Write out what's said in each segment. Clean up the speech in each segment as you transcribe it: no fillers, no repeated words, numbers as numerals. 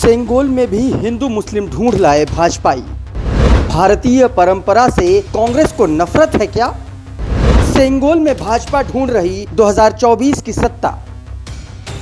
सेंगोल में भी हिंदू मुस्लिम ढूंढ लाए भाजपाई। भारतीय परंपरा से कांग्रेस को नफरत है क्या? सेंगोल में भाजपा ढूंढ रही 2024 की सत्ता।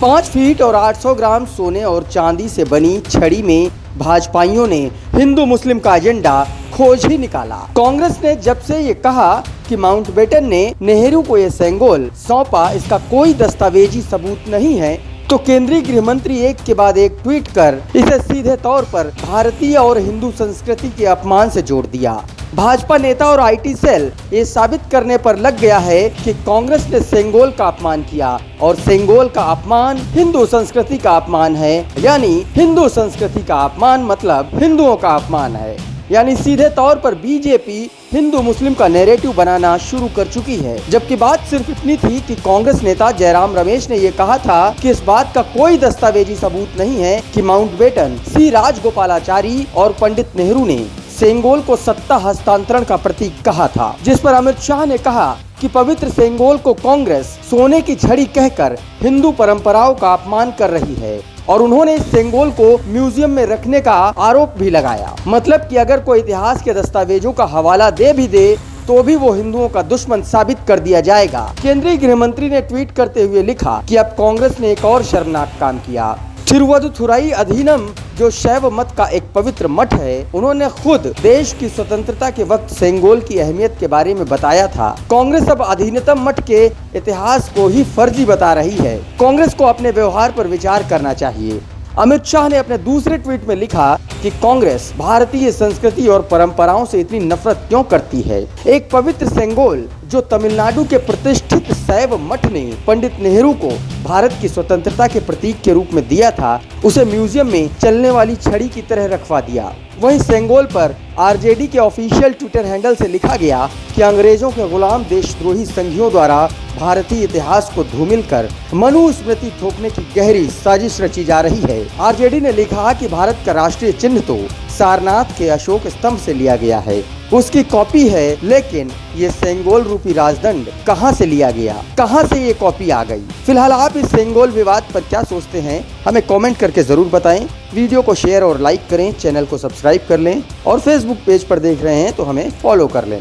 5 फीट और 800 ग्राम सोने और चांदी से बनी छड़ी में भाजपाइयों ने हिंदू मुस्लिम का एजेंडा खोज ही निकाला। कांग्रेस ने जब से ये कहा कि माउंटबेटन ने नेहरू को ये सेंगोल सौंपा, इसका कोई दस्तावेजी सबूत नहीं है, तो केंद्रीय गृह मंत्री एक के बाद एक ट्वीट कर इसे सीधे तौर पर भारतीय और हिंदू संस्कृति के अपमान से जोड़ दिया। भाजपा नेता और आईटी सेल ये साबित करने पर लग गया है कि कांग्रेस ने सेंगोल का अपमान किया और सेंगोल का अपमान हिंदू संस्कृति का अपमान है, यानी हिंदू संस्कृति का अपमान मतलब हिंदुओं का अपमान है। यानी सीधे तौर पर बीजेपी हिंदू मुस्लिम का नैरेटिव बनाना शुरू कर चुकी है। जबकि बात सिर्फ इतनी थी कि कांग्रेस नेता जयराम रमेश ने ये कहा था कि इस बात का कोई दस्तावेजी सबूत नहीं है कि माउंटबेटन, सी राजगोपालाचारी और पंडित नेहरू ने सेंगोल को सत्ता हस्तांतरण का प्रतीक कहा था, जिस पर अमित शाह ने कहा कि पवित्र सेंगोल को कांग्रेस सोने की छड़ी कहकर हिंदू परंपराओं का अपमान कर रही है और उन्होंने इस सेंगोल को म्यूजियम में रखने का आरोप भी लगाया। मतलब कि अगर कोई इतिहास के दस्तावेजों का हवाला दे भी दे तो भी वो हिंदुओं का दुश्मन साबित कर दिया जाएगा। केंद्रीय गृह मंत्री ने ट्वीट करते हुए लिखा कि अब कांग्रेस ने एक और शर्मनाक काम किया। थिरुवदुथुराई अधीनम, जो शैव मत का एक पवित्र मठ है, उन्होंने खुद देश की स्वतंत्रता के वक्त सेंगोल की अहमियत के बारे में बताया था। कांग्रेस अब अधीनतम मठ के इतिहास को ही फर्जी बता रही है। कांग्रेस को अपने व्यवहार पर विचार करना चाहिए। अमित शाह ने अपने दूसरे ट्वीट में लिखा कि कांग्रेस भारतीय संस्कृति और परंपराओं से इतनी नफरत क्यों करती है। एक पवित्र सेंगोल जो तमिलनाडु के प्रतिष्ठित शैव मठ ने पंडित नेहरू को भारत की स्वतंत्रता के प्रतीक के रूप में दिया था, उसे म्यूजियम में चलने वाली छड़ी की तरह रखवा दिया। वहीं सेंगोल पर आरजेडी के ऑफिशियल ट्विटर हैंडल से लिखा गया कि अंग्रेजों के गुलाम देशद्रोही संघियों द्वारा भारतीय इतिहास को धूमिल कर मनुस्मृति थोपने की गहरी साजिश रची जा रही है। आरजेडी ने लिखा कि भारत का राष्ट्रीय चिन्ह तो सारनाथ के अशोक स्तंभ से लिया गया है, उसकी कॉपी है, लेकिन ये सेंगोल रूपी राजदंड कहां से लिया गया, कहां से ये कॉपी आ गई। फिलहाल आप इस सेंगोल विवाद पर क्या सोचते हैं, हमें कमेंट करके जरूर बताएं। वीडियो को शेयर और लाइक करें, चैनल को सब्सक्राइब कर लें और फेसबुक पेज पर देख रहे हैं तो हमें फॉलो कर लें।